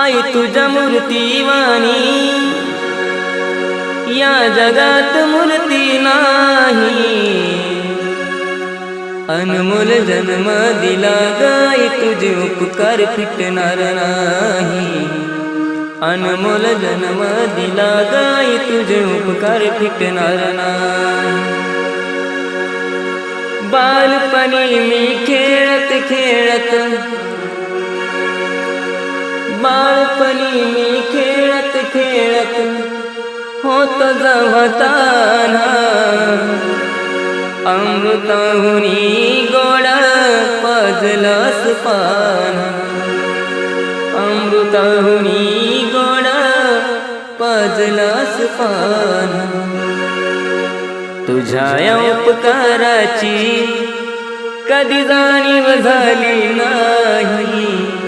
आई तुझ्या मूर्तीवाणी या जगात मूर्ती नाही। अनमोल जन्म दिला गाई तुझे उपकार फिटणार नाही। अनमोल जन्म दिला गाई तुझे उपकार फिटणार नाही। बालपणी मी खेळत खेळत बालपणी मी खेळत खेळत होत जवताना अमृताहुनी गोड पाजलास पान। अमृताहुनी गोड पाजलास पान। तुझ्या या उपकाराची कधी जाणीव झाली नाही।